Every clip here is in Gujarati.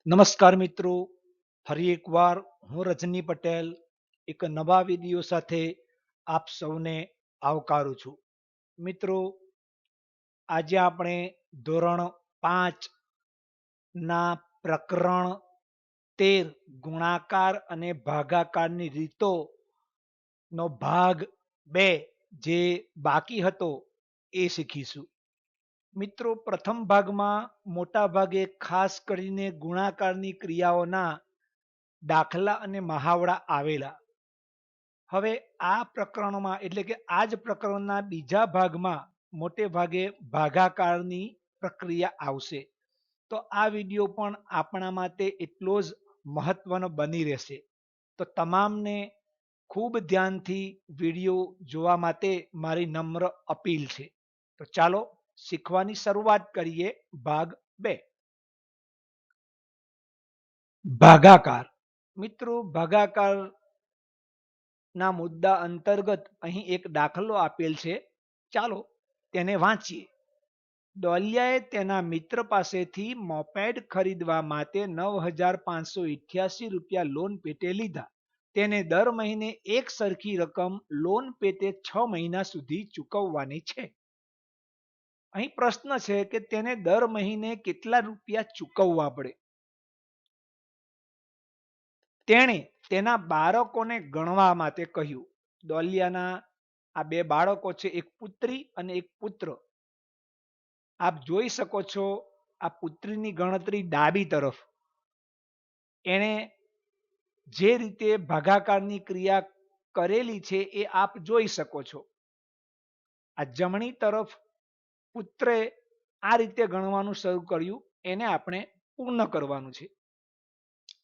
નમસ્કાર મિત્રો, ફરી એકવાર હું રજની પટેલ એક નવા વિડીયો સાથે આપ સૌને આવકારું છું. મિત્રો, આજે આપણે ધોરણ 5 ના પ્રકરણ 13 ગુણાકાર અને ભાગાકારની રીતો નો ભાગ 2 જે બાકી હતો એ શીખીશું. મિત્રો, પ્રથમ ભાગમાં મોટા ભાગે ખાસ કરીને ગુણાકારની ક્રિયાઓના દાખલા અને મહાવરા આવેલા. હવે આ પ્રકરણમાં એટલે કે આ જ પ્રકરણના બીજા ભાગમાં મોટે ભાગે ભાગાકારની પ્રક્રિયા આવશે. તો આ વિડીયો પણ આપણા માટે એટલો જ મહત્વનો બની રહેશે. તો તમામને ખૂબ ધ્યાનથી વિડીયો જોવા માટે મારી નમ્ર અપીલ છે. તો ચાલો શીખવાની શરૂઆત કરીએ. ભાગ 2, ભાગાકાર. મિત્રો, ભાગાકાર ના મુદ્દા અંતર્ગત અહીં એક દાખલો આપેલ છે. ચાલો તેને વાંચીએ. ડોલિયાએ તેના મિત્ર પાસેથી મોપેડ ખરીદવા માટે 9,588 રૂપિયા લોન પેટે લીધા. તેને દર મહિને એક સરખી રકમ લોન પેટે 6 મહિના સુધી ચૂકવવાની છે. અહીં પ્રશ્ન છે કે તેને દર મહિને કેટલા રૂપિયા ચૂકવવા પડે. તેણે તેના બાળકોને ગણવા માટે કહ્યું. ડોલિયાના આ બે બાળકો છે, એક પુત્રી અને એક પુત્ર. આપ જોઈ શકો છો આ પુત્રીની ગણતરી ડાબી તરફ. એણે જે રીતે ભાગાકારની ક્રિયા કરેલી છે એ આપ જોઈ શકો છો. આ જમણી તરફ પુત્રે આ રીતે ગણવાનું શરૂ કર્યું, એને આપણે પૂર્ણ કરવાનું છે.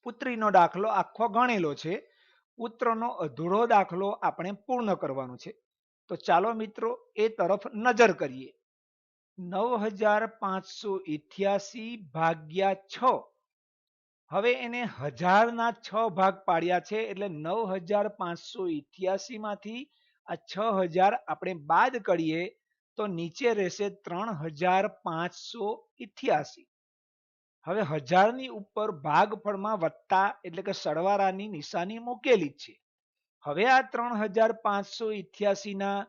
પુત્રીનો દાખલો આખો ગણેલો છે, પુત્રનો અધૂરો દાખલો આપણે પૂર્ણ કરવાનો છે. તો ચાલો મિત્રો એ તરફ નજર કરીએ. 9,588 ભાગ્યા 6. હવે એને હજારના 6 ભાગ પાડ્યા છે, એટલે 9,588 માંથી આ 6,000 આપણે બાદ કરીએ તો નીચે રહેશે 3,588. હવે હજારની ઉપર ભાગફળમાં વત્તા એટલે કે સરવાળાની નિશાની મૂકેલી જ છે. હવે આ 3,588 ના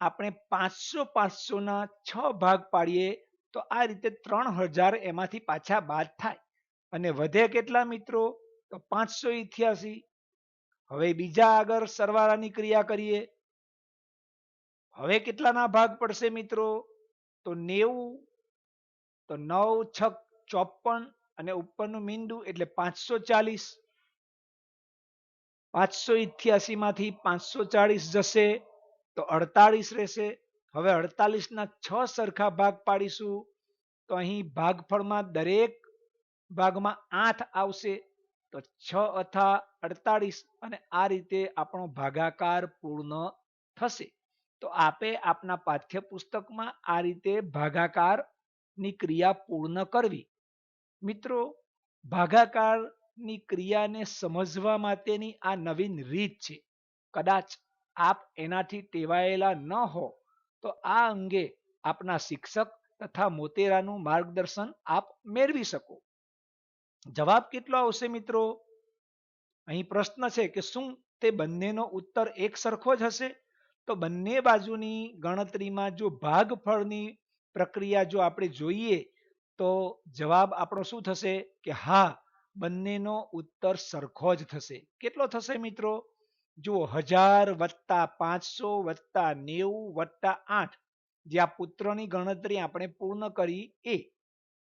આપણે 500 ના 6 ભાગ પાડીએ તો આ રીતે 3,000 એમાંથી પાછા બાદ થાય અને વધે કેટલા મિત્રો? તો 588. હવે બીજા આગળ સરવાળાની ક્રિયા કરીએ. હવે કેટલાના ભાગ પડશે મિત્રો? તો 90. તો 9 છક 54 અને ઉપરનું મીંડું એટલે 540. 588 માંથી 540 જશે તો 48 રહેશે. હવે 48 ના 6 સરખા ભાગ પાડીશું તો અહીં ભાગફળમાં દરેક ભાગમાં 8 આવશે. તો 6 અથા 48 અને આ રીતે આપણો ભાગાકાર પૂર્ણ થશે. તો આપે આપના પાઠ્યપુસ્તકમાં આ રીતે ભાગાકાર ની ક્રિયા પૂર્ણ કરવી. મિત્રો, ભાગાકારની ક્રિયાને સમજવા માટેની આ નવીન રીત છે. કદાચ આપ એનાથી ટેવાયેલા ન હો તો આ અંગે આપના શિક્ષક તથા મોટેરાનું માર્ગદર્શન આપ મેળવી શકો. જવાબ કેટલો આવશે મિત્રો? અહીં પ્રશ્ન છે કે શું તે બંનેનો ઉત્તર એક સરખો જ હશે? તો બંને બાજુની ગણતરીમાં જો ભાગફળની પ્રક્રિયા જો આપણે જોઈએ તો જવાબ આપણો શું થશે કે હા, બંનેનો ઉત્તર સરખો જ થશે. કેટલો થશે મિત્રો? જુઓ, 1000 વત્તા 500 વત્તા 90 વત્તા 8, જે આ પુત્રની ગણતરી આપણે પૂર્ણ કરી એ,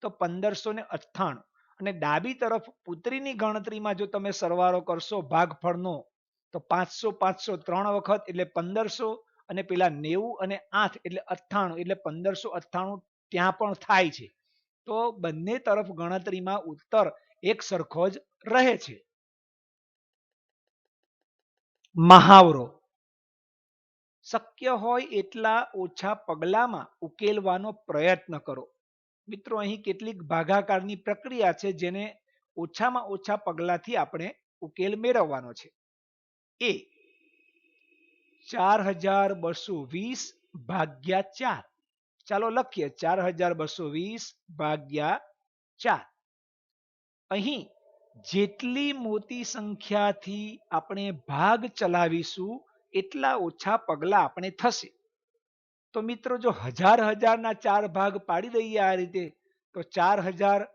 તો 1598. અને ડાબી તરફ પુત્રીની ગણતરીમાં જો તમે સરવાળો કરશો ભાગફળનો તો 500 500 3 વખત એટલે 1500 અને પેલા 90 અને 8 એટલે 98 એટલે 1598 ત્યાં પણ થાય છે. તો બંને તરફ ગણતરીમાં ઉત્તર એક સરખો જ રહે છે. મહાવરો. શક્ય હોય એટલા ઓછા પગલામાં ઉકેલવાનો પ્રયત્ન કરો. મિત્રો, અહીં કેટલીક ભાગાકારની પ્રક્રિયા છે જેને ઓછામાં ઓછા પગલાથી આપણે ઉકેલ મેળવવાનો છે. એ 4,220 ભાગ્યા 4. ચાલો લખીએ 4,220 ભાગ્યા 4. અહીં જેટલી મોટી સંખ્યાથી આપણે ભાગ ચલાવીશું એટલા ઓછા પગલા આપણે થશે. તો મિત્રો જો હજાર હજારના 4 ભાગ પાડી દઈએ આ રીતે, તો 4000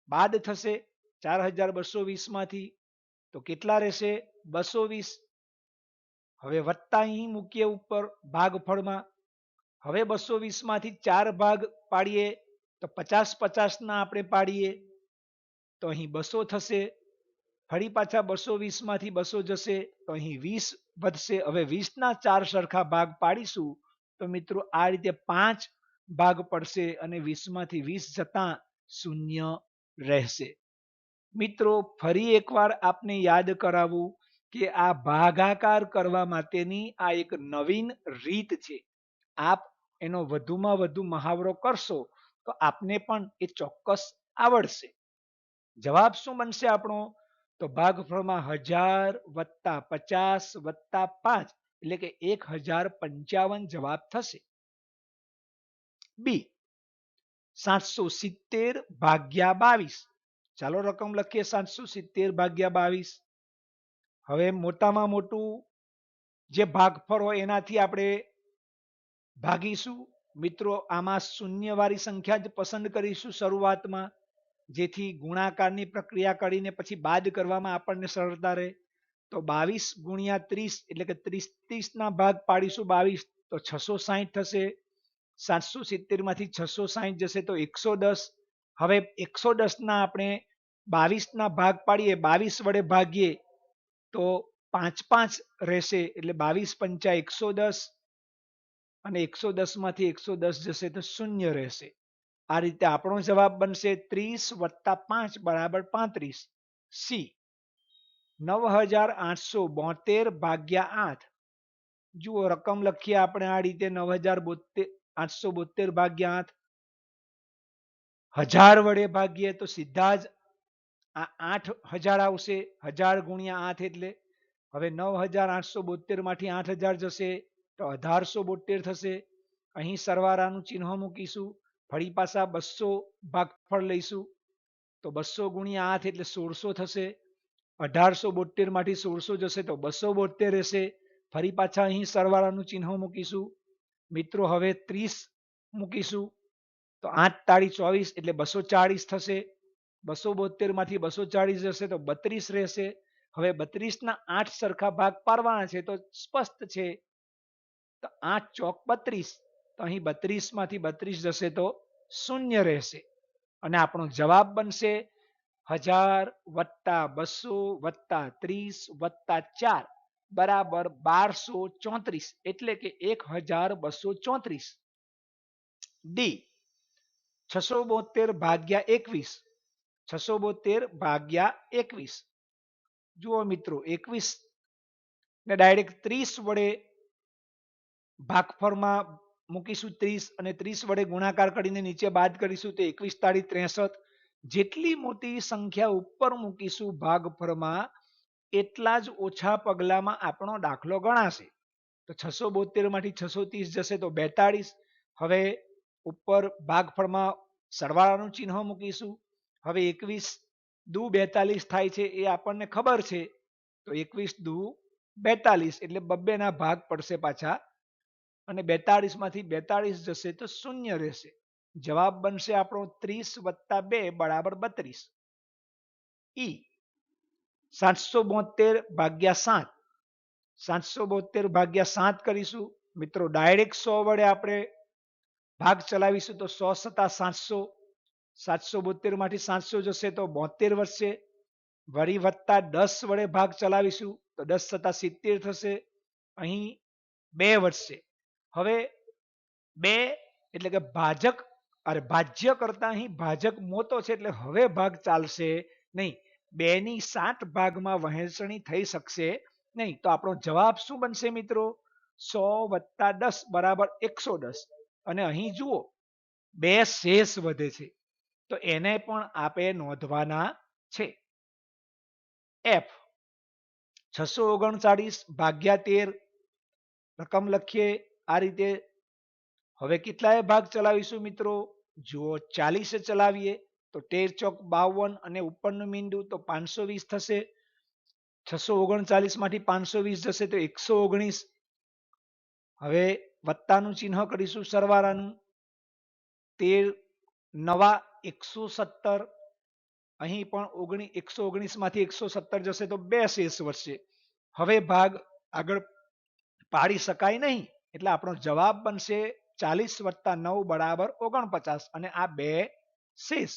બાદ થશે 4220 માંથી. તો કેટલા રહેશે? 220. હવે વત્તા અહીં મૂકીએ ઉપર ભાગફળમાં. હવે 220 માંથી 4 ભાગ પાડીએ તો 50 ના આપણે પાડીએ તો અહીં 200 થશે. ફરી પાછા 220 માંથી 200 જશે તો અહીં 20 વધશે. હવે 20 ના 4 સરખા ભાગ પાડીશું તો મિત્રો આ રીતે 5 ભાગ પડશે અને 20 માંથી 20 જતા શૂન્ય રહેશે. મિત્રો ફરી એકવાર આપને યાદ કરાવું કે આ ભાગાકાર કરવા માટેની આ એક નવીન રીત છે. આપ એનો વધુમાં વધુ મહાવરો કરશો તો આપને પણ એ ચોક્કસ આવડશે. જવાબ શું બનશે આપણો? તો ભાગફળમાં 1000 વત્તા 50 વત્તા 5 એટલે કે 1055 જવાબ થશે. બી 770 ભાગ્યા 22. ચાલો રકમ લખીએ 770 ભાગ્યા 22. હવે મોટામાં મોટું જે ભાગફળ હોય એનાથી આપણે ભાગીશું. મિત્રો આમાં શૂન્યવાળી સંખ્યા જ પસંદ કરીશું શરૂઆતમાં, જેથી ગુણાકારની પ્રક્રિયા કરીને પછી બાદ કરવામાં આપણને સરળતા રહે. તો 22 ગુણ્યા 30 એટલે કે 30 ના ભાગ પાડીશું 22 તો 660 થશે. 770 માંથી 660 જશે તો 110. હવે 110 ના આપણે 22 ના ભાગ પાડીએ, 22 વડે ભાગીએ તો 5 5 રહેશે એટલે 22 પંચા 110 અને 110 માંથી 110 જશે તો શૂન્ય રહેશે. આ રીતે આપણો જવાબ બનશે 30 વત્તા 5 બરાબર 35. સી 9872 ભાગ્યા 8. જુઓ રકમ લખીએ આપણે આ રીતે 9872 ભાગ્યા 8. 1000 વડે ભાગીએ તો સીધા જ આ 8000 આવશે. 1000 ગુણ્યા 8 એટલે હવે 9872 માંથી 8000 જશે તો 1872 થશે. અહીં સરવાળાનું ચિહ્ન મૂકીશું. ફરી પાછા 200 ભાગફળ લઈશું તો 200 ગુણ્યા 8 એટલે 1600 થશે. 1872 માંથી 1600 જશે તો 272 રહેશે. ફરી પાછા અહીં સરવાળાનું ચિહ્ન મૂકીશું. મિત્રો હવે 30 મૂકીશું તો 8 તાળી 24 એટલે 240 થશે. 272 માંથી 240 જશે તો 32 રહેશે. હવે 32 ના 8 સરખા ભાગ પાડવાના છે તો સ્પષ્ટ છે. તો 8 ચોક 32. તો અહીં 32 માંથી 32 જશે તો શૂન્ય રહેશે અને આપણો જવાબ બનશે 1000 વત્તા 200 વત્તા 30 વત્તા 4 બરાબર 1234 એટલે કે 1234. ડી 672 ભાગ્યા 21. 672 ભાગ્યા 21. જુઓ મિત્રો 21 ને ડાયરેક્ટ 30 વડે ભાગફળમાં મૂકીશું 30 અને 30 વડે ગુણાકાર કરીને નીચે બાદ કરીશું તો 21 તાળી 63. જેટલી મોટી સંખ્યા ઉપર મૂકીશું ભાગફળમાં એટલા જ ઓછા પગલામાં આપણો દાખલો ગણાશે. તો 672 માંથી 630 જશે તો 42. હવે ઉપર ભાગફળમાં સરવાળાનું ચિહ્ન મૂકીશું. હવે 21 દુ 42 થાય છે એ આપણને ખબર છે. તો 21 દુ 42 એટલે 2 ના ભાગ પડશે પાછા અને 42 માંથી 42 જશે તો શૂન્ય રહેશે. જવાબ બનશે આપણો 30 વત્તા 2 બરાબર 32. ઈ 772 ભાગ્યા 7. 772 ભાગ્યા 7 કરીશું. મિત્રો ડાયરેક્ટ 100 વડે આપણે ભાગ ચલાવીશું તો 100 સતા 700. 772 માંથી 700 જશે તો 72 વધશે. વળી વત્તા 10 વડે ભાગ ચલાવીશું તો 10 સતા 70 થશે. અહીં 2 વધશે. હવે 2 એટલે કે ભાજ્ય કરતા અહીં ભાજક મોટો છે એટલે હવે ભાગ ચાલશે નહીં. 2 ની 7 ભાગમાં વહેંચણી થઈ શકશે નહીં. તો આપણો જવાબ શું બનશે મિત્રો? 100 વત્તા 10 બરાબર 110. અને અહીં જુઓ 2 શેષ વધે છે તો એને પણ આપણે નોંધવાના છે. એફ 639 ભાગ્યા 13. રકમ લખીએ આ રીતે. હવે કેટલાય ભાગ ચલાવીશું મિત્રો? જુઓ 40 ચલાવીએ તો 13 ચોક 52 અને ઉપરનું મીંડું તો 520 થશે. 639 માંથી 520 જશે તો 119. હવે વત્તાનું ચિહ્ન કરીશું સરવાળાનું. 13 નવા 117. અહીં પણ 119 માંથી 117 જશે તો 2 શેષ વધશે. હવે ભાગ આગળ પાડી શકાય નહીં, એટલે આપણો જવાબ બનશે 40 + 9 બરાબર 49 અને આ 2 શેષ.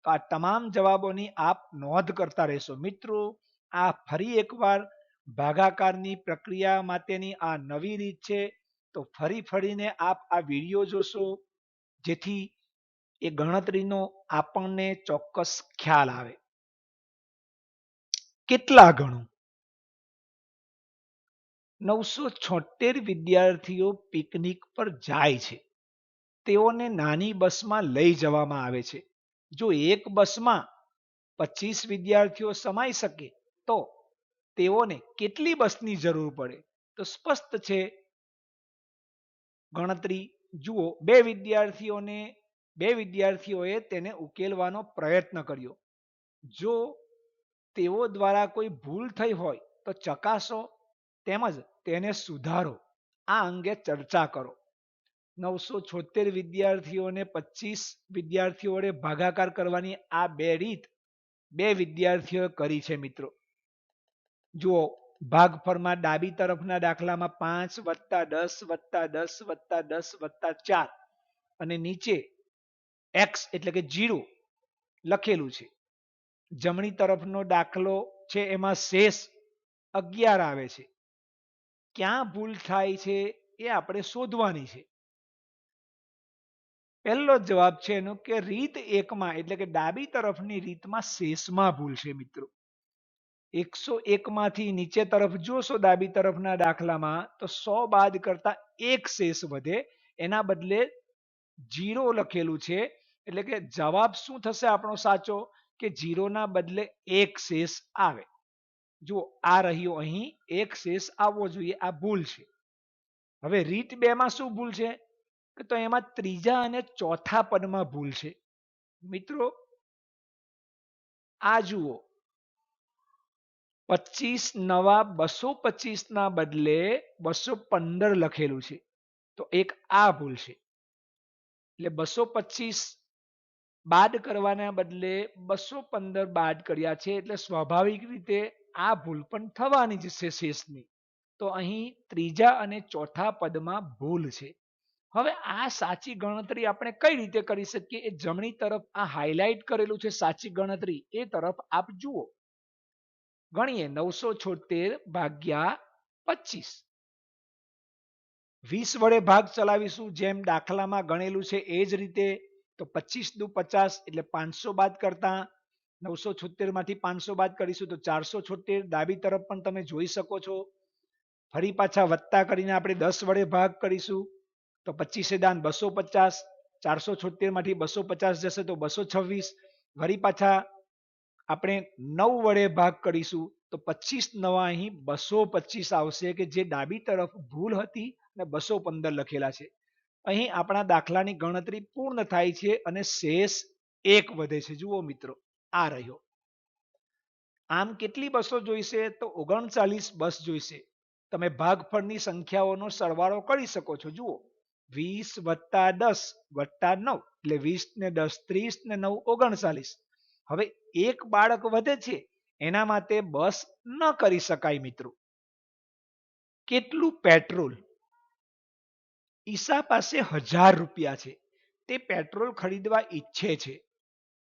તો આ તમામ જવાબોની આપ નોંધ કરતા રહેશો. મિત્રો, આ ફરી એકવાર ભાગાકારની પ્રક્રિયા માટેની આ નવી રીત છે. તો ફરી ફરીને આપ આ વિડીયો જોશો, જેથી એ ગણતરીનો આપણને ચોક્કસ ખ્યાલ આવે. કેટલા ગણું? 976 વિદ્યાર્થીઓ પિકનિક પર જાય છે. તેઓને નાની બસમાં લઈ જવામાં આવે છે. જો એક બસમાં 25 વિદ્યાર્થીઓ સમાઈ શકે તો તેઓને કેટલી બસની જરૂર પડે? તો સ્પષ્ટ છે ગણતરી. જુઓ, બે વિદ્યાર્થીઓએ તેને ઉકેલવાનો પ્રયત્ન કર્યો. જો તેઓ દ્વારા કોઈ ભૂલ થઈ હોય તો ચકાસો, તેમજ તેને સુધારો. આ અંગે ચર્ચા કરો. 976 વિદ્યાર્થીઓને 25 વિદ્યાર્થીઓ વડે ભાગાકાર કરવાની આ બે રીત બે વિદ્યાર્થીઓએ કરી છે. મિત્રો જુઓ, ભાગફળમાં ડાબી તરફના દાખલામાં 5 + 10 + 10 + 10 + 4 અને નીચે x એટલે કે 0 લખેલું છે. જમણી તરફનો દાખલો છે, એમાં શેષ 11 આવે છે. ક્યાં ભૂલ થાય છે એ આપણે શોધવાની છે. પહેલો જવાબ છે એનો કે રીત 1 માં એટલે કે ડાબી તરફની રીતમાં શેષમાં ભૂલ છે. મિત્રો 101 માંથી નીચે તરફ જોશો ડાબી તરફના દાખલામાં તો 100 બાદ કરતા એક શેષ વધે, એના બદલે 0 લખેલું છે. એટલે કે જવાબ શું થશે આપણો સાચો? કે 0 ના બદલે એક શેષ આવે. જો આ રહ્યો, અહીં એક શેષ આવવો જોઈએ, આ ભૂલ છે. હવે રીત 2 માં શું ભૂલ છે? તો એમાં ત્રીજા અને ચોથા પદમાં ભૂલ છે. મિત્રો આ જુઓ, 25 નવા 225 ના બદલે 215 લખેલું છે. તો એક આ ભૂલ છે. એટલે 225 બાદ કરવાના બદલે 215 બાદ કર્યા છે. એટલે સ્વાભાવિક રીતે આ ભૂલ પણ થવાની જ છે શેષની. તો અહીં ત્રીજા અને ચોથા પદમાં ભૂલ છે. હવે આ સાચી ગણતરી આપણે કઈ રીતે કરી શકીએ? એ જમણી તરફ આ હાઇલાઇટ કરેલું છે સાચી ગણતરી, એ તરફ આપ જુઓ. ગણીએ 976 ભાગ્યા 25. 20 વડે ભાગ ચલાવીશું, જેમ દાખલામાં ગણેલું છે એ જ રીતે. તો 25 દુ 50 એટલે 500 બાદ કરતા 976 માંથી 500 બાદ કરીશું તો 476. ડાબી તરફ પણ તમે જોઈ શકો છો. ફરી પાછા વત્તા કરીને આપણે 10 વડે ભાગ કરીશું તો 25 દાન 250. 476 માંથી 250 જશે તો 226. ફરી પાછા આપણે 9 વડે ભાગ કરીશું તો 25 નવા અહીં 225 આવશે, કે જે ડાબી તરફ ભૂલ હતી અને 215 લખેલા છે. અહીં આપણા દાખલાની ગણતરી પૂર્ણ થાય છે અને શેષ 1 વધે છે. જુઓ મિત્રો, આ રહ્યો. આમ કેટલી બસો જોઈશે? તો 39 બસ જોઈશે. તમે ભાગફળની સંખ્યાઓનો સરવાળો કરી શકો છો. જુઓ, 20 + 10 + 9 એટલે 20 ને 10 30 ને 9 39. હવે એક બાળક વધે છે, એના માટે બસ ન કરી શકાય. મિત્રો કેટલું પેટ્રોલ? ઈશા પાસે 1000 રૂપિયા છે. તે પેટ્રોલ ખરીદવા ઈચ્છે છે.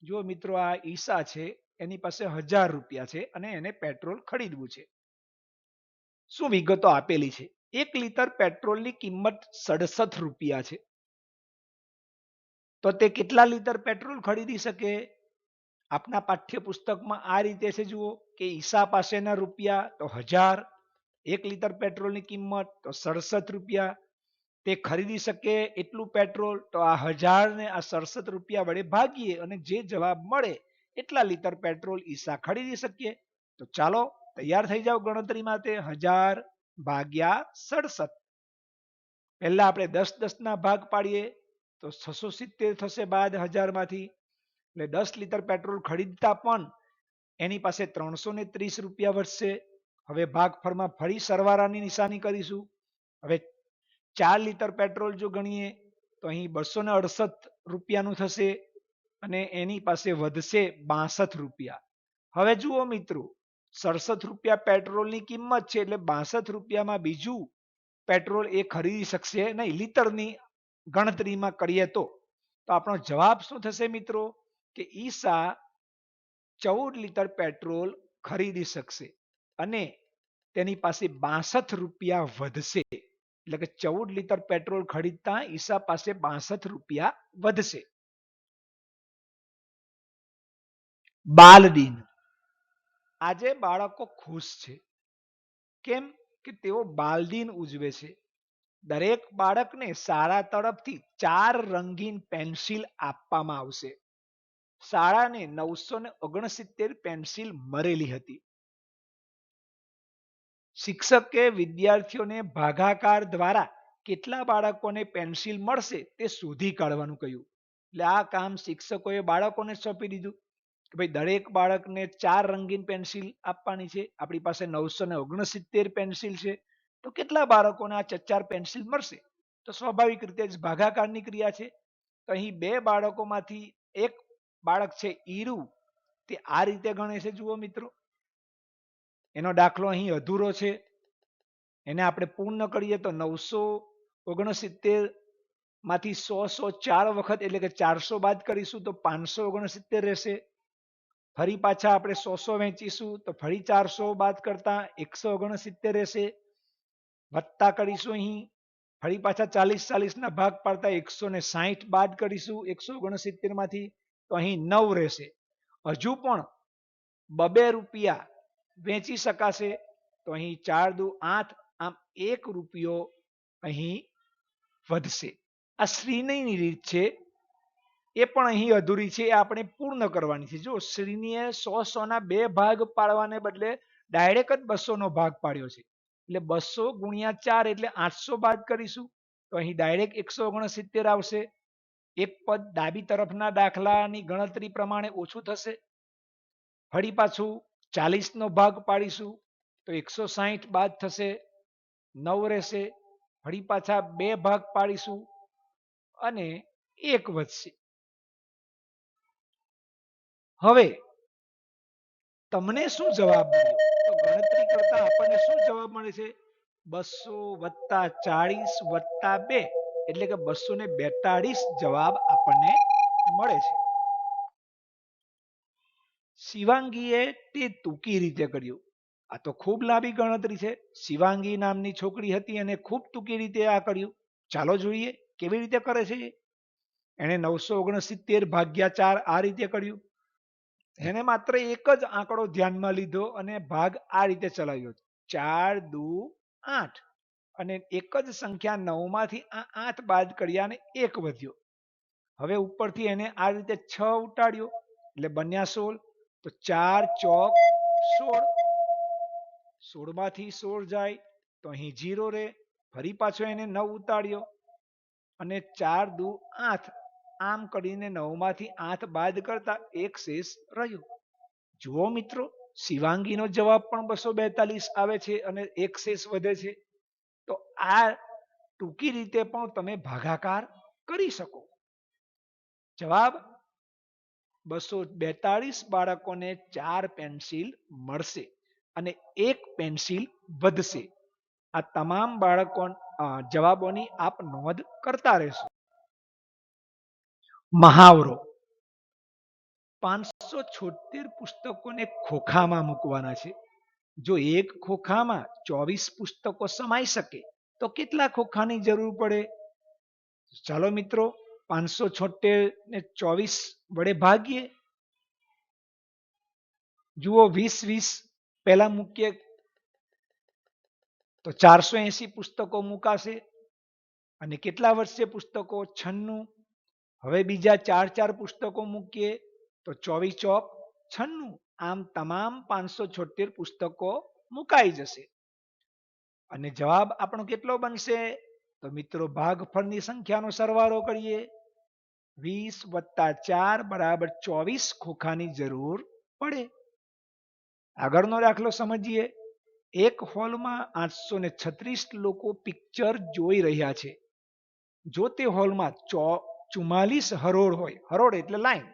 જો મિત્રો, આ ઈશા છે, એની પાસે 1000 રૂપિયા છે અને એને પેટ્રોલ ખરીદવું છે. શું વિગતો આપેલી છે? 1 લિટર પેટ્રોલની કિંમત 67 રૂપિયા છે. તો તે કેટલા લીટર પેટ્રોલ ખરીદી શકે? આપના પાઠ્યપુસ્તકમાં આ રીતે છે. જુઓ કે ઈશા પાસેના રૂપિયા તો 1000, 1 લિટર પેટ્રોલની કિંમત તો 67 રૂપિયા. તે ખરીદી શકે એટલું પેટ્રોલ. તો આ 1000 ને આ 67 રૂપિયા વડે ભાગીએ અને જે જવાબ મળે એટલા લીટર પેટ્રોલ ઈશા ખરીદી શકીએ. તો ચાલો તૈયાર થઈ જાવ ગણતરી માટે. 1000 ભાગ્યા 67. પહેલા આપણે 10 10 ના ભાગ પાડીએ તો 670 થશે બાદ 1000 માંથી. એટલે 10 લીટર પેટ્રોલ ખરીદતા પણ એની પાસે 330 રૂપિયા વધશે. હવે ભાગફળમાં ફરી સરવાળાની નિશાની કરીશું. હવે 4 લીટર પેટ્રોલ જો ગણીએ તો અહીં 268 રૂપિયાનું થશે અને એની પાસે વધશે 62 રૂપિયા. હવે જુઓ મિત્રો, 67 રૂપિયા પેટ્રોલની કિંમત છે, એટલે 62 રૂપિયામાં બીજું પેટ્રોલ એ ખરીદી શકશે નહીં લીટરની ગણતરીમાં કરીએ તો આપણો જવાબ શું થશે મિત્રો કે ઈસા 14 લીટર પેટ્રોલ ખરીદી શકશે અને તેની પાસે 62 રૂપિયા વધશે. એટલે કે 14 લીટર પેટ્રોલ ખરીદતા ઈસા પાસે 62 રૂપિયા વધશે. બાલદિન. આજે બાળકો ખુશ છે. કેમ કે તેઓ બાલદિન ઉજવે છે. દરેક બાળકને શાળા તરફથી 4 રંગીન પેન્સિલ આપવામાં આવશે. શાળાને 969 પેન્સિલ મળેલી હતી. શિક્ષકે વિદ્યાર્થીઓને ભાગાકાર દ્વારા કેટલા બાળકોને પેન્સિલ મળશે તે શોધી કાઢવાનું કહ્યું. એટલે આ કામ શિક્ષકોએ બાળકોને સોંપી દીધું કે ભાઈ દરેક બાળકને 4 રંગીન પેન્સિલ આપવાની છે. આપણી પાસે 969 પેન્સિલ છે, તો કેટલા બાળકોને આ 4 પેન્સિલ મળશે? તો સ્વાભાવિક રીતે જ ભાગાકારની ક્રિયા છે. તો અહીં 2 બાળકોમાંથી એક બાળક છે ઈરુ, તે આ રીતે ગણે છે. જુઓ મિત્રો, એનો દાખલો અહીં અધૂરો છે, એને આપણે પૂર્ણ કરીએ તો 969 માંથી 100 4 વખત એટલે કે 400 બાદ કરીશું તો 569 રહેશે. ફરી પાછા આપણે 100 વેચીશું તો ફરી 400 બાદ કરતા 169 રહેશે. વત્તા કરીશું અહીં, ફરી પાછા 40 ના ભાગ પાડતા 160 બાદ કરીશું 169 માંથી તો અહીં 9 રહેશે. હજુ પણ 2 રૂપિયા વેચી શકાશે તો અહીં 4 દુ 8, આમ 1 રૂપિયો અહીં વધશે. આ શ્રીનીની રીત છે, એ પણ અહીં અધૂરી છે, એ આપણે પૂર્ણ કરવાની છે. જો શ્રીનીએ 100 ના 2 ભાગ પાડવાને બદલે ડાયરેક્ટ જ 200 નો ભાગ પાડ્યો છે, એટલે 200 ગુણ્યા 4 એટલે 800 બાદ કરીશું તો અહીં ડાયરેક્ટ 169 આવશે. એક પદ ડાબી તરફના દાખલાની ગણતરી પ્રમાણે ઓછું થશે. ફરી પાછું 40 નો ભાગ પાડીશું તો 160 બાદ થશે, 9 રહેશે. ફરી પાછા 2 ભાગ પાડીશું અને 1 વધશે. હવે તમને શું જવાબ મળ્યો? તો ગણતરી કરતા આપણને શું જવાબ મળે છે? 200 + 40 + 2 એટલે કે 242 જવાબ આપણને મળે છે. શિવાંગીએ તે ટૂંકી રીતે કર્યું. આ તો ખૂબ લાંબી ગણતરી છે. શિવાંગી નામની છોકરી હતી અને ખૂબ ટૂંકી રીતે આ કર્યું. ચાલો જોઈએ કેવી રીતે કરે છે. એને 969 ભાગ્યા 4 આ રીતે કર્યું. એને માત્ર એક જ આંકડો ધ્યાનમાં લીધો અને ભાગ આ રીતે ચલાવ્યો. 4 દુ 8 અને એક જ સંખ્યા 9 માંથી આ 8 બાદ કર્યા અને 1 વધ્યો. હવે ઉપરથી એને આ રીતે 6 ઉટાડ્યો એટલે બન્યા 16. તો 4 ચોક 16, 16 માંથી 16 જાય તો અહીં 0 રહે. ફરી પાછો એને 9 ઉતાડ્યો અને 4 દુ 8, આમ કરીને 9 માંથી 8 બાદ કરતા 1 શેષ રહ્યો. જુઓ મિત્રો, શિવાંગીનો જવાબ પણ 242 આવે છે અને 1 શેષ વધે છે. તો આ ટૂંકી રીતે પણ તમે ભાગાકાર કરી શકો. જવાબ 242 બાળકોને 4 પેન્સિલ મળશે અને 1 પેન્સિલ વધશે. આ તમામ બાળકો જવાબોની આપ નોંધ કરતા રહેશો. મહાવરો. 576 પુસ્તકોને ખોખામાં મૂકવાના છે. જો એક ખોખામાં 24 પુસ્તકો સમાઈ શકે તો કેટલા ખોખાની જરૂર પડે? ચાલો મિત્રો, 576 ને 24 વડે ભાગીએ. જુઓ 20 પહેલા મૂકીએ તો 480 પુસ્તકો મુકાશે અને કેટલા વધશે પુસ્તકો? 96. હવે બીજા 4 પુસ્તકો મૂકીએ તો 24 ચોક 96. આમ તમામ 576 પુસ્તકો મુકાઈ જશે અને જવાબ આપણો કેટલો બનશે? તો મિત્રો ભાગફળની સંખ્યાનો સરવાળો કરીએ 20 વત્તા 4 બરાબર 24 ખોખાની જરૂર પડે. આગળનો દાખલો સમજીએ. એક હોલમાં 836 લોકો પિક્ચર જોઈ રહ્યા છે. જો તે હોલમાં 44 હરોળ હોય, હરોળ એટલે લાઈન,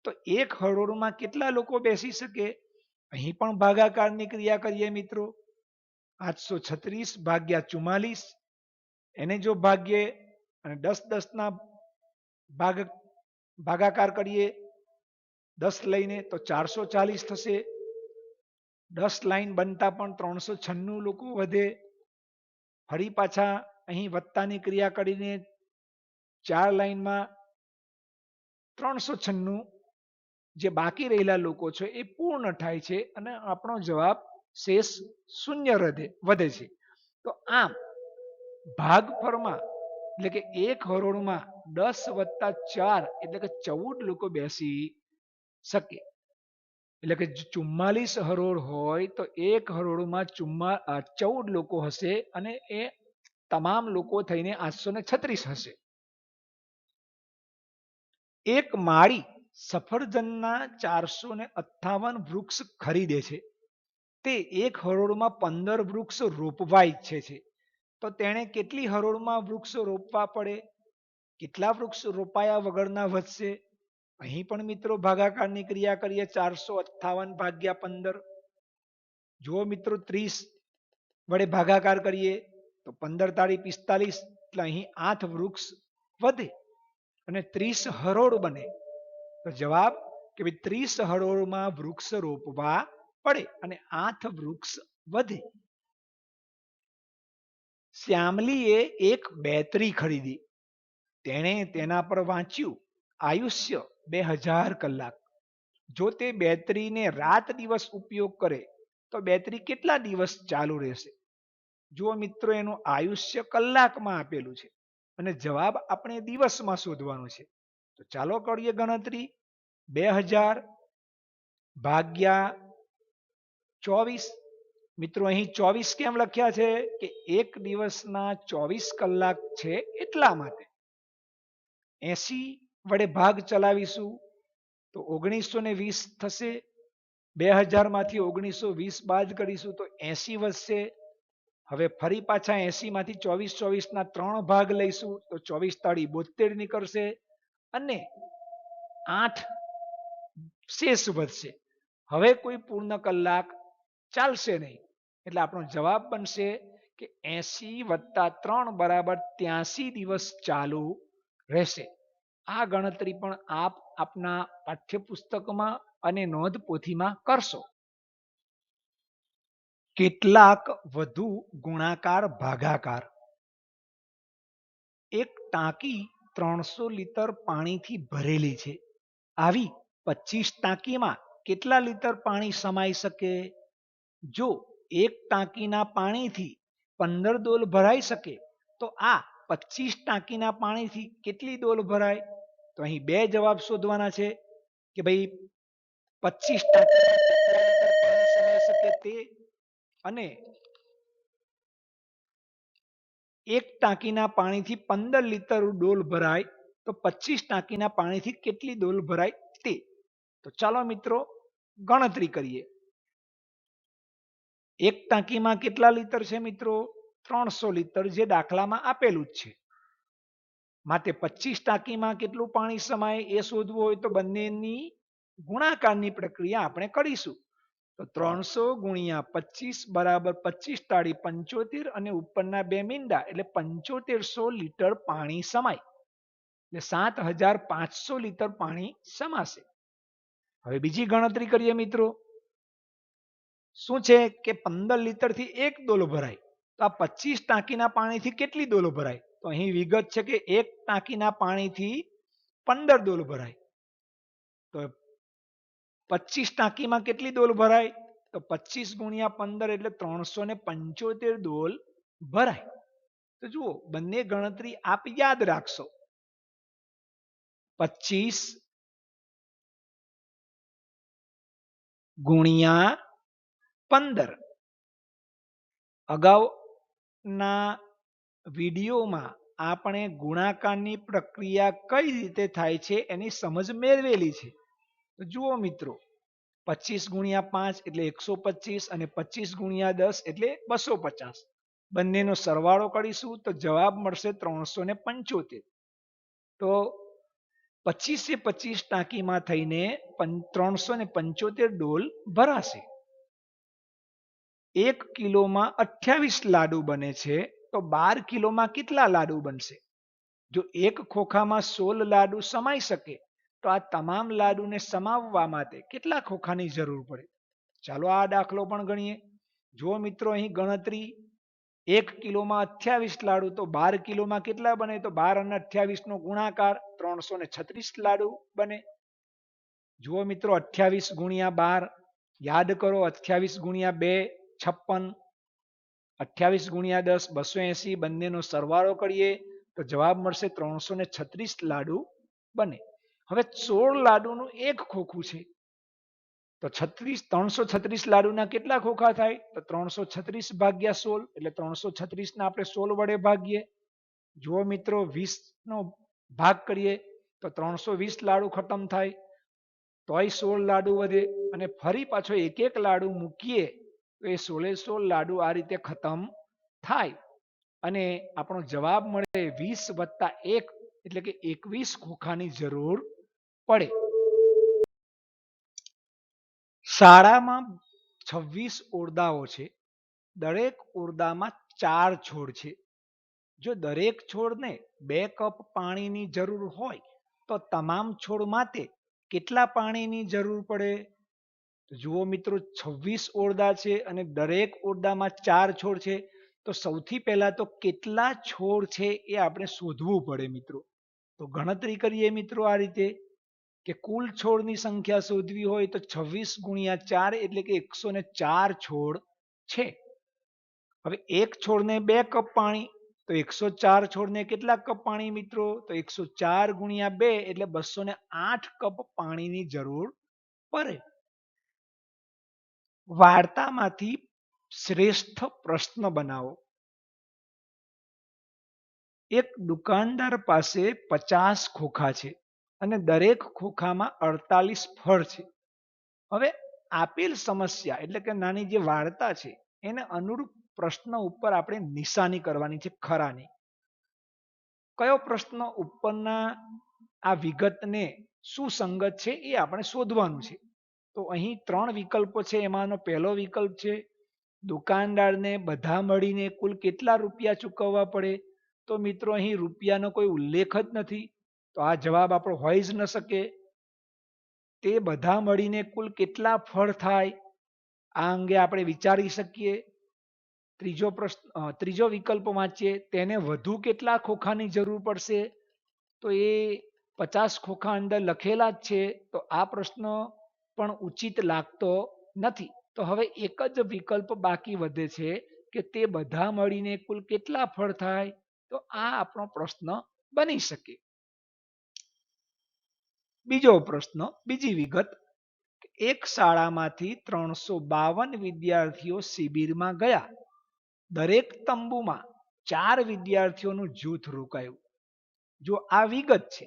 તો એક હરોળમાં કેટલા લોકો બેસી શકે? અહીં પણ ભાગાકારની ક્રિયા કરીએ મિત્રો. 836 ભાગ્યા 44, એને જો ભાગીએ અને 10 ના ભાગાકાર કરીએ 10 લઈને તો 440 થશે. 10 લાઈન બનતા પણ 396 લોકો વધે. ફરી પાછા અહીં વત્તાની ક્રિયા કરીને 4 લાઈનમાં 396 જે બાકી રહેલા લોકો છે એ પૂર્ણ થાય છે અને આપણો જવાબ શેષ શૂન્ય વધે છે. તો આમ ભાગફળમાં એટલે કે એક હરોળમાં 10 વત્તા 4 એટલે કે 14 લોકો બેસી શકે. એટલે કે 44 હરોળ હોય તો એક હરોળમાં 14 લોકો હશે અને એ તમામ લોકો થઈને 836 હશે. એક માળી સફરજનના 458 વૃક્ષ ખરીદે છે. તે એક હરોળમાં 15 વૃક્ષ રોપવા ઈચ્છે છે. તો તેણે કેટલી હરોળમાં વૃક્ષ રોપવા પડે? કેટલા વૃક્ષ રોપાયા વગરના વધશે? અહીં પણ મિત્રો ભાગાકારની ક્રિયા કરીએ. 458 ભાગ્યા 15. જો મિત્રો 30 વડે ભાગાકાર કરીએ તો 15 તાળી 45, એટલે અહીં 8 વૃક્ષ વધે અને 30 હરોળ બને. તો જવાબ કે 30 હરોળમાં વૃક્ષ રોપવા પડે અને 8 વૃક્ષ વધે. શ્યામલીએ એક બેટરી ખરીદી. તેણે તેના પર વાંચ્યું આયુષ્ય 2000 કલાક. જો તે બેટરીને રાત દિવસ ઉપયોગ કરે તો બેટરી કેટલા દિવસ ચાલુ રહેશે? જો મિત્રો એનું આયુષ્ય કલાકમાં આપેલું છે અને જવાબ આપણે દિવસમાં શોધવાનો છે. તો ચાલો કરીએ ગણતરી. 2000 ભાગ્યા 24. મિત્રો અહીં 24 કેમ લખ્યા છે? કે એક દિવસના 24 કલાક છે એટલા માટે. 80 વડે ભાગ ચલાવીશું તો 1920 થશે. 2000 માંથી 1920 બાદ કરીશું તો 80 વધશે. હવે ફરી પાછા 80 માંથી 24 ના 3 ભાગ લઈશું તો 24 તાળી 72 નીકળશે અને 8 શેષ વધશે. હવે કોઈ પૂર્ણ કલાક ચાલશે નહીં એટલે આપણો જવાબ બનશે કે 80 વત્તા 3 બરાબર 83 દિવસ ચાલુ રહેશે. આ ગણતરી પણ આપ આપના પાઠ્યપુસ્તકમાં અને નોંધપોથીમાં કરશો. કેટલાક વધુ ગુણાકાર ભાગાકાર. એક ટાંકી 300 લિટર પાણીથી ભરેલી છે. આવી 25 ટાંકીમાં કેટલા લિટર પાણી સમાઈ શકે? જો એક ટાંકીના પાણીથી 15 ડોલ ભરાઈ શકે તો આ 25 ટાંકીના પાણીથી કેટલી ડોલ ભરાય? તો અહીં બે જવાબ શોધવાના છે કે ભાઈ 25 ટાંકીમાં કેટલા લિટર પાણી સમાઈ શકે તે અને એક ટાંકીના પાણીથી 15 લિટર ડોલ ભરાય તો 25 ટાંકીના પાણીથી કેટલી ડોલ ભરાય તે. તો ચાલો મિત્રો ગણતરી કરીએ. એક ટાંકીમાં કેટલા લિટર છે મિત્રો? 300 લિટર, જે દાખલામાં આપેલું જ છે. માટે 25 ટાંકીમાં કેટલું પાણી સમાય એ શોધવું હોય તો બંનેની ગુણાકારની પ્રક્રિયા આપણે કરીશું. તો 300 ગુણ્યા 25 બરાબર 25 તાળી 75 અને ઉપરના બે મીંડા એટલે 7500 લિટર પાણી સમાય. એટલે 7500 લિટર પાણી સમાશે. હવે બીજી ગણતરી કરીએ મિત્રો. શું છે કે 15 લિટર થી 1 ડોલો ભરાય તો આ 25 ટાંકીના પાણીથી કેટલી ડોલો ભરાય? તો અહીં વિગત છે કે એક ટાંકીના પાણીથી 15 ડોલ ભરાય. તો 25 ટાંકીમાં કેટલી ડોલ ભરાય? તો 25 ગુણ્યા 15 એટલે 375 ડોલ ભરાય. તો જુઓ બંને ગણતરી આપ યાદ રાખશો. 25 ગુણ્યા 15. અગાઉના વિડીયોમાં આપણે ગુણાકારની પ્રક્રિયા કઈ રીતે થાય છે એની સમજ મેળવેલી છે. તો જુઓ મિત્રો, 25 ગુણ્યા 5 એટલે 125 અને 25 ગુણ્યા 10 એટલે 250. બંનેનો સરવાળો કરીશું તો જવાબ મળશે 375. તો 25 ટાંકીમાં થઈને 375 ડોલ ભરાશે. 1 કિલોમાં 28 લાડુ બને છે, તો 12 કિલોમાં કેટલા લાડુ બનશે? જો એક ખોખામાં 16 લાડુ સમાઈ શકે તો આ તમામ લાડુને સમાવવા માટે કેટલા ખોખાની જરૂર પડે? ચાલો આ દાખલો પણ ગણીએ. જો મિત્રો અહીં ગણતરી, 1 કિલોમાં 28 લાડુ, તો 12 કિલોમાં કેટલા બને? તો 12 અને 28 નો ગુણાકાર 336 લાડુ બને. જુઓ મિત્રો, 28 ગુણ્યા 12 યાદ કરો, 28 ગુણ્યા 2 56, 28 ગુણ્યા 10 280. બંનેનો સરવાળો કરીએ તો જવાબ મળશે 336 લાડુ બને. હવે 16 લાડુનું એક ખોખું છે, તો 336 લાડુના કેટલા ખોખા થાય? તો 336 ભાગ્યા 16 એટલે 336 ને આપણે 16 વડે ભાગીએ. જુઓ મિત્રો, 20 નો ભાગ કરીએ તો 320 લાડુ ખતમ થાય, તોય 16 લાડુ વધે, અને ફરી પાછો એક એક લાડુ મૂકીએ તો એ 16 લાડુ આ રીતે ખતમ થાય, અને આપણો જવાબ મળે 20 વત્તા 1 એટલે કે 21 ખોખાની જરૂર પડે. શાળામાં 26 ઓરડાઓ છે. દરેક ઓરડામાં 4 છોડ છે. જો દરેક છોડને 2 કપ પાણીની જરૂર હોય તો તમામ છોડ માટે કેટલા પાણીની જરૂર પડે? તો જુઓ મિત્રો, 26 ઓરડા છે અને દરેક ઓરડામાં 4 છોડ છે, તો સૌથી પહેલા તો કેટલા છોડ છે એ આપણે શોધવું પડે મિત્રો. તો ગણતરી કરીએ મિત્રો આ રીતે, કે કુલ છોડની સંખ્યા શોધવી હોય તો 26 ગુણ્યા 4 એટલે કે 104 છોડ છે. હવે એક છોડને 2 કપ પાણી, તો 104 છોડને કેટલા કપ પાણી મિત્રો? તો 104 ગુણ્યા 2 એટલે 208 કપ પાણીની જરૂર પડે. વાર્તામાંથી શ્રેષ્ઠ પ્રશ્ન બનાવો. એક દુકાનદાર પાસે 50 ખોખા છે અને દરેક ખોખામાં 48 ફળ છે. હવે આપેલ સમસ્યા એટલે કે નાની જે વાર્તા છે એને અનુરૂપ પ્રશ્ન ઉપર આપણે નિશાની કરવાની છે ખરાની. કયો પ્રશ્ન ઉપરના આ વિગતને સુસંગત છે એ આપણે શોધવાનું છે. તો અહીં 3 વિકલ્પો છે. એમાંનો પહેલો વિકલ્પ છે, દુકાનદારને બધા મળીને કુલ કેટલા રૂપિયા ચૂકવવા પડે? તો મિત્રો અહીં રૂપિયાનો કોઈ ઉલ્લેખ જ નથી, તો આ જવાબ આપણો હોઈ જ ન શકે. તે બધા મળીને કુલ કેટલા ફળ થાય, આ અંગે આપણે વિચારી શકીએ. ત્રીજો વિકલ્પ વાંચીએ, તેને વધુ કેટલા ખોખાની જરૂર પડશે? તો એ 50 ખોખા અંદર લખેલા જ છે, તો આ પ્રશ્ન પણ ઉચિત લાગતો નથી. તો હવે એક જ વિકલ્પ બાકી વધે છે કે તે બધા મળીને કુલ કેટલા ફળ થાય, તો આ આપણો પ્રશ્ન બની શકે. બીજો પ્રશ્ન, બીજી વિગત, એક શાળામાંથી 352 વિદ્યાર્થીઓ શિબિરમાં ગયા. દરેક તંબુમાં 4 વિદ્યાર્થીઓનું જૂથ રોકાયું. જો આ વિગત છે,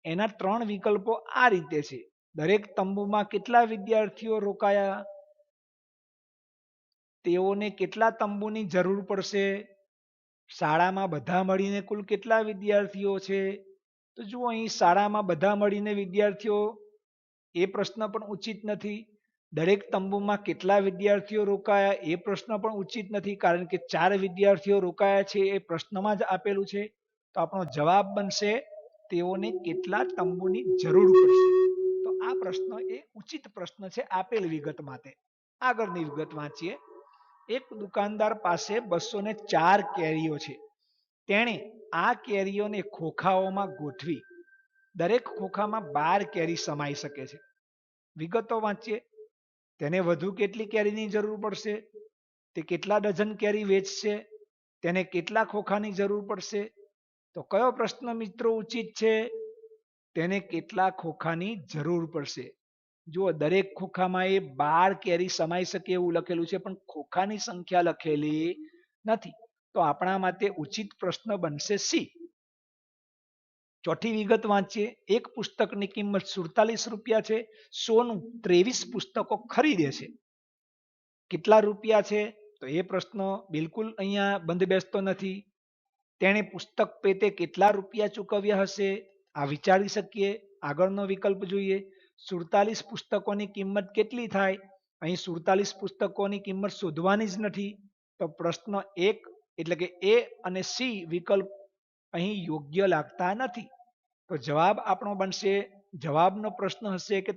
એના 3 વિકલ્પો આ રીતે છે. દરેક તંબુમાં કેટલા વિદ્યાર્થીઓ રોકાયા? તેઓને કેટલા તંબુની જરૂર પડશે? શાળામાં બધા મળીને કુલ કેટલા વિદ્યાર્થીઓ છે? તો જુઓ, અહીં શાળામાં બધા મળીને વિદ્યાર્થીઓ, એ પ્રશ્ન પણ ઉચિત નથી. દરેક તંબુમાં કેટલા વિદ્યાર્થીઓ રોકાયા, એ પ્રશ્ન પણ ઉચિત નથી, કારણ કે 4 વિદ્યાર્થીઓ રોકાયા છે એ પ્રશ્નમાં જ આપેલું છે. તો આપણો જવાબ બનશે તેઓને કેટલા તંબુની જરૂર પડશે. તો આ પ્રશ્ન એ ઉચિત પ્રશ્ન છે આપેલ વિગત માટે. આગળની વિગત વાંચીએ. એક દુકાનદાર પાસે 204 કેરીઓ છે. તેણે આ કેરીઓને ખોખાઓમાં ગોઠવી. દરેક ખોખામાં 12 કેરી સમાઈ શકે છે. વિગતો વાંચીએ. તેને વધુ કેટલી કેરીની જરૂર પડશે? તે કેટલા ડઝન કેરી વેચશે? તેને કેટલા ખોખાની જરૂર પડશે? તો કયો પ્રશ્ન મિત્રો ઉચિત છે? તેને કેટલા ખોખાની જરૂર પડશે. જુઓ, દરેક ખોખામાં એ 12 કેરી સમાઈ શકે એવું લખેલું છે, પણ ખોખાની સંખ્યા લખેલી નથી. તો આપણા માટે ઉચિત પ્રશ્ન બનશે સી. ચોથી વિગત વાંચીએ. એક પુસ્તકની કિંમત 47 રૂપિયા છે. સોનું 23 પુસ્તકો ખરીદે છે. કેટલા રૂપિયા છે? તો એ પ્રશ્ન બિલકુલ અહીંયા બંધ બેસતો નથી. તેણે પુસ્તક પેટે કેટલા રૂપિયા ચૂકવ્યા હશે? આ વિચારી શકીએ. આગળનો વિકલ્પ જોઈએ. 47 પુસ્તકોની કિંમત કેટલી થાય? અહીં 47 પુસ્તકોની કિંમત શોધવાની જ નથી. તો પ્રશ્ન 1 એટલે કે એ અને સી વિકલ્પ અહીં યોગ્ય લાગતા નથી. તો જવાબ આપણો બનશે, જવાબનો પ્રશ્ન હશે કે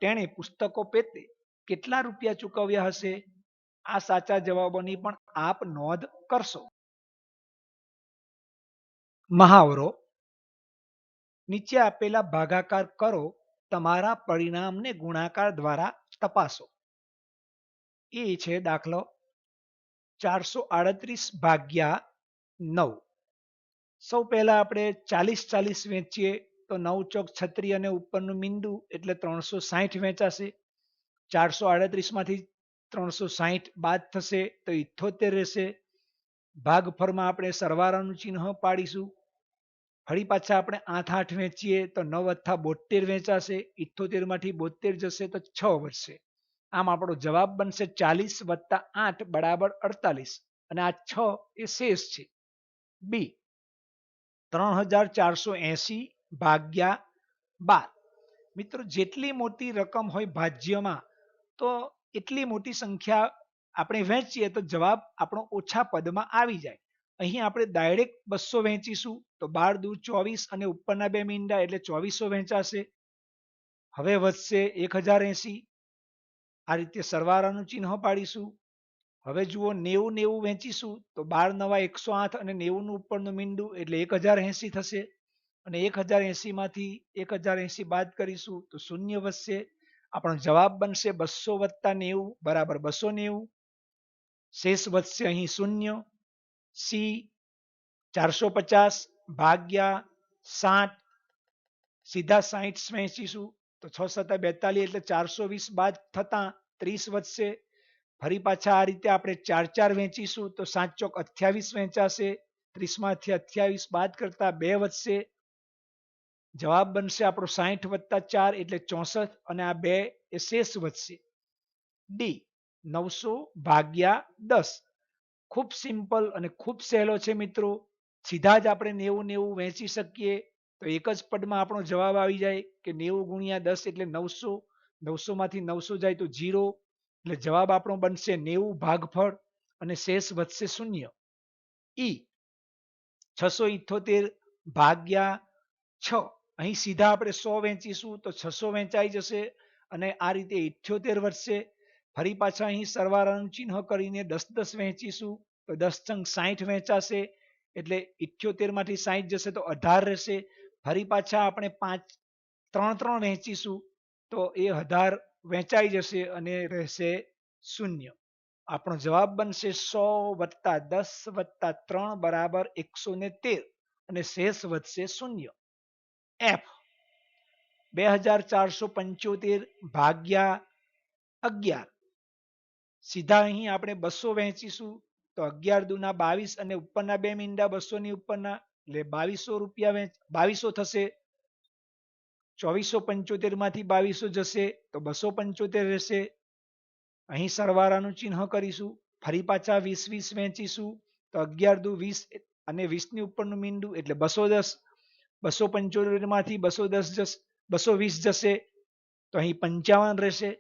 તેણે પુસ્તકો પેટે કેટલા રૂપિયા ચૂકવ્યા હશે. આ સાચા જવાબોની પણ આપ નોંધ કરશો. મહાવરો. નીચે આપેલા ભાગાકાર કરો, તમારા પરિણામને ગુણાકાર દ્વારા તપાસો. એ છે દાખલો 438 ભાગ્યા 9. સૌ પહેલા આપણે 40 વેચીએ તો 9 ચોક 36 અને ઉપરનું મીંડું એટલે 360 વેચાશે. 438 માંથી 360 બાદ થશે તો 78 રહેશે. ભાગફળમાં આપણે સરવાળાનું ચિહ્ન પાડીશું. ફરી પાછા આપણે 8 વેચીએ તો 9 * 72 વેચાશે. 78 માંથી 72 જશે તો 6 વધશે. આમ આપણો જવાબ બનશે 40 + 8 = 48 અને આ 6 એ શેષ છે. બી 3480 ભાગ્યા 12. મિત્રો જેટલી મોટી રકમ હોય ભાજ્યમાં તો એટલી મોટી સંખ્યા આપણે વહેંચીએ તો જવાબ આપણો ઓછા પદમાં આવી જાય. અહીં આપણે ડાયરેક્ટ 200 વહેંચીશું તો 12 દુ 24 અને ઉપરના બે મીંડા એટલે 2400 વહેંચાશે. હવે વધશે 1080. આ રીતે સરવાળાનું ચિહ્ન પાડીશું. હવે જુઓ 90 વહેંચીશું તો 12 * 9 = 108 અને 90 નું ઉપરનું મીંડું એટલે 1080 થશે. અને 1080 માંથી 1080 બાદ કરીશું તો શૂન્ય વધશે. આપણો જવાબ બનશે 200 + 90 = 290. શેષ વધશે અહીં શૂન્ય. સી 450 ભાગ્યા 60. સીધા 60 વહેંચીશું તો 6 * 7 = 42 એટલે 420 બાદ થતા 30 વધશે. ફરી પાછા આ રીતે આપણે 4 વહેંચીશું તો 7 ચોક 28 વહેંચાશે. 30 માંથી 28 બાદ કરતા 2 વધશે. જવાબ બનશે આપણો 60 + 4 એટલે 64 અને આ 2 એ શેષ વધશે. ડી 900 ભાગ્યા 10. ખૂબ સિમ્પલ અને ખૂબ સહેલો છે મિત્રો. સીધા જ આપણે 90 વહેંચી શકીએ તો એક જ પદમાં આપણો જવાબ આવી જાય કે 90 * 10 એટલે 900. 900 માંથી 900 જાય તો 0 એટલે જવાબ આપણો બનશે 90 ભાગફળ અને શેષ વધશે શૂન્ય. ઈ 678 ભાગ્યા 6. અહીં સીધા આપણે 100 વહેંચીશું તો 600 વહેંચાઈ જશે અને આ રીતે 78 વધશે. ફરી પાછા અહીં સરવાળાનું ચિહ્ન કરીને 10 વહેંચીશું તો 10 * 60 વહેંચાશે એટલે 78 માંથી 60 જશે તો 18 રહેશે. ફરી પાછા આપણે 3 વહેંચીશું તો એ 18 વહેંચાઈ જશે અને રહેશે શૂન્ય. આપણો જવાબ બનશે 100 + 10 + 3 = 113 અને શેષ વધશે શૂન્ય. એફ 2475 ભાગ્યા 11. સીધા અહીં આપણે 200 વહેંચીશું તો 11 દુ 22 અને ઉપરના બે મીંડા 200 ની ઉપરના એટલે 2200 થશે. 2475 માંથી 2200 જશે તો 275 રહેશે. અહીં સરવાળાનું ચિહ્ન કરીશું. ફરી પાછા 20 વહેંચીશું તો 11 દુ 20 અને 20 ની ઉપરનું મીંડું એટલે 210. 275 માંથી 220 જશે તો અહીં 55 રહેશે.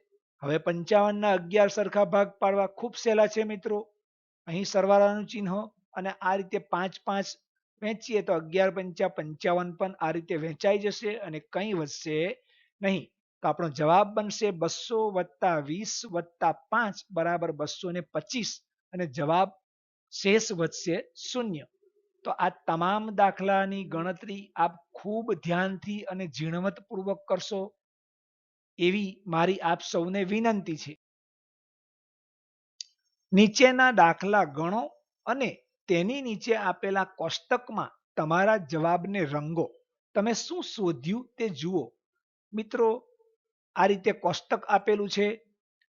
હવે 55 ના 11 સરખા ભાગ પાડવા ખૂબ સહેલા છે મિત્રો. અહીં સરવાળાનું ચિહ્ન અને આ રીતે 5 વહેંચીએ તો 11 × 5 = 55 પણ આ રીતે વહેંચાઈ જશે અને કંઈ વધશે નહીં. તો આપણો જવાબ બનશે 200 + 20 + 5 = 225 અને જવાબ શેષ વધશે શૂન્ય. તો આ તમામ દાખલાની ગણતરી આપ ખૂબ ધ્યાનથી અને ઝીણવટપૂર્વક કરશો એવી મારી આપ સૌને વિનંતી છે. નીચેના દાખલા ગણો અને તેની નીચે આપેલા કોષ્ટકમાં તમારા જવાબને રંગો. તમે શું શોધ્યું તે જુઓ. મિત્રો આ રીતે કોષ્ટક આપેલું છે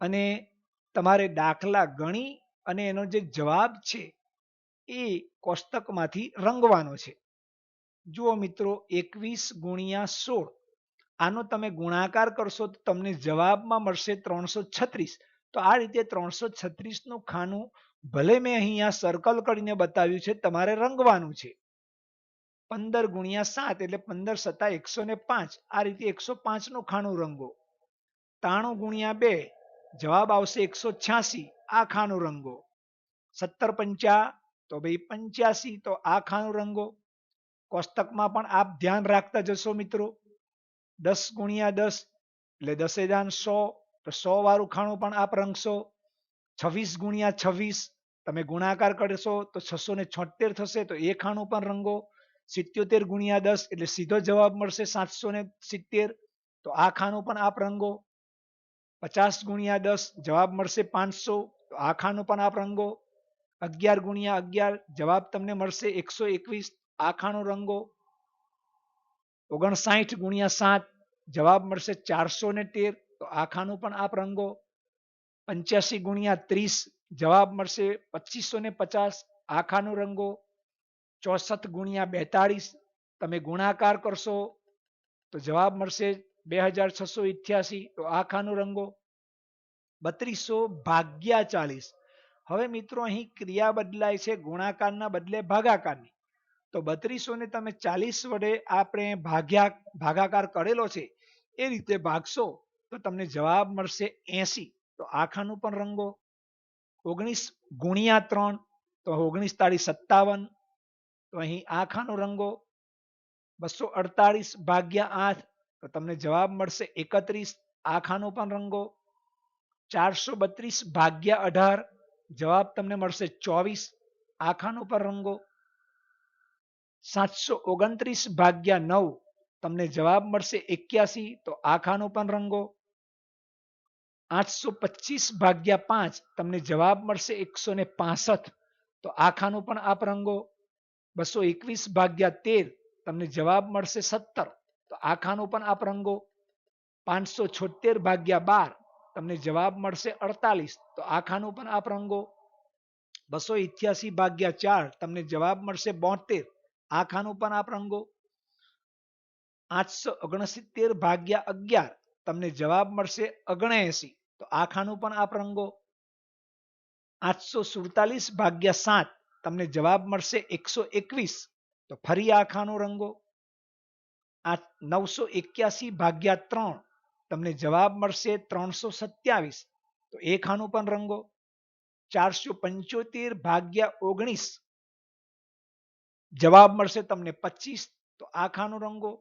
અને તમારે દાખલા ગણી અને એનો જે જવાબ છે એ કોષ્ટકમાંથી રંગવાનો છે. જુઓ મિત્રો, 21 ગુણ્યા 16, આનો તમે ગુણાકાર કરશો તો તમને જવાબમાં મળશે 336. તો આ રીતે 336 નું ખાનું ભલે મેં અહીંયા સર્કલ કરીને બતાવ્યું છે, તમારે રંગવાનું છે. 15 ગુણ્યા 7 એટલે 15 સત્તા 105. આ રીતે 105 નું ખાનું રંગો. 93 ગુણ્યા 2 જવાબ આવશે 186. આ ખાનું રંગો. 17 પંચા તો ભાઈ 85. તો આ ખાનું રંગો. કોષ્ટકમાં પણ આપ ધ્યાન રાખતા જશો મિત્રો. 10 ગુણ્યા 10 એટલે 10,100. તો 100 વાળું ખાણું પણ આપ રંગશો. 26 ગુણ્યા 26 તમે ગુણાકાર કરશો તો 676 થશે. તો એ ખાણું પણ રંગો. 77 ગુણ્યા 10 એટલે સીધો જવાબ મળશે 770. તો આ ખાનું પણ આપ રંગો. 50 ગુણ્યા 10 જવાબ મળશે 500. તો આ ખાનું પણ આપ રંગો. 11 ગુણ્યા 11 જવાબ તમને મળશે 121. આ ખાનું રંગો. 59 ગુણ્યા 7 જવાબ મળશે 413. તો આ ખાનું પણ આપ રંગો. 85 ગુણ્યા 30 જવાબ મળશે 2550. આ ખાનું રંગો. 64 ગુણ્યા 42 તમે ગુણાકાર કરશો તો જવાબ મળશે 2688. તો આ ખાનું રંગો. 3200 ભાગ્યા 40. હવે મિત્રો અહીં ક્રિયા બદલાય છે ગુણાકારના બદલે ભાગાકારની. તો 3200 ને તમે 40 વડે આપણે ભાગાકાર કરેલો છે એ રીતે ભાગશો તો તમને જવાબ મળશે 80. તો આ ખાનું પણ રંગો. 19 ગુણ્યા 3 તો 19 તાળી 57. તો અહીં આ ખાનું રંગો. 248 ભાગ્યા 8 તો તમને જવાબ મળશે 31. આ ખાનું પણ રંગો. 432 ભાગ્યા 18 જવાબ તમને મળશે 24. આ ખાનું પણ રંગો. 729 ભાગ્યા 9 તમને જવાબ મળશે 81. તો આ ખાનું પણ રંગો. 825 ભાગ્યા 5 તમને જવાબ મળશે 165. તો આ ખાનું પણ આપ રંગો. 221 ભાગ્યા 13 તમને જવાબ મળશે 17. તો આ ખાનું પણ આપ રંગો. 576 ભાગ્યા 12 તમને જવાબ મળશે 48. તો આ ખાનું પણ આપ રંગો. 288 ભાગ્યા 4 તમને જવાબ મળશે 72. આ ખાનું પણ આપ રંગો. 869 ભાગ્યા 11 તમને જવાબ મળશે 79. તો આ ખાનું પણ આપ રંગો. 847 ભાગ્યા 7 તમને જવાબ મળશે 121. તો ફરી આ ખાનું રંગો. 981 ભાગ્યા 3 તમને જવાબ મળશે 327. તો એ ખાનું પણ રંગો. 475 ભાગ્યા 19 જવાબ મળશે તમને 25. તો આ ખાનું રંગો.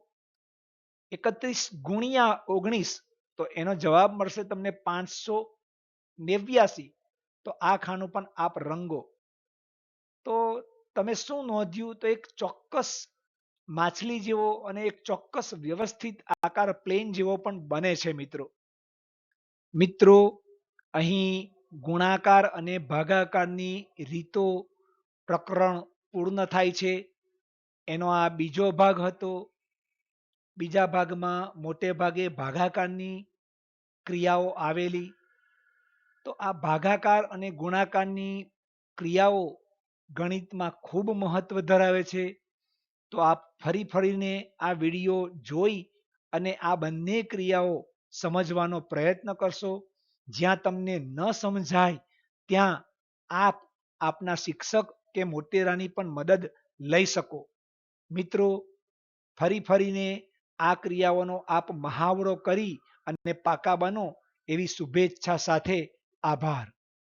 31 ગુણ્યા 19 તો એનો જવાબ મળશે તમને 589. તો આ ખાનું પણ આપ રંગો. તો તમે શું નોંધ્યું? તો એક ચોક્કસ માછલી જેવો અને એક ચોક્કસ વ્યવસ્થિત આકાર પ્લેન જેવો પણ બને છે મિત્રો. મિત્રો અહીં ગુણાકાર અને ભાગાકારની રીતો પ્રકરણ પૂર્ણ થાય છે. એનો આ બીજો ભાગ હતો. બીજા ભાગમાં મોટે ભાગે ભાગાકારની ક્રિયાઓ આવેલી. તો આ ભાગાકાર અને ગુણાકારની ક્રિયાઓ ગણિતમાં ખૂબ મહત્વ ધરાવે છે. તો આપ ફરીને આ વિડીયો જોઈ અને આ બંને ક્રિયાઓ સમજવાનો પ્રયત્ન કરશો. જ્યાં તમને ન સમજાય ત્યાં આપ આપના શિક્ષક કે મોટેરાની પણ મદદ લઈ શકો. મિત્રો ફરીને આ ક્રિયાઓનો આપ મહાવરો કરી અને પાકા બનો એવી શુભેચ્છા સાથે આભાર.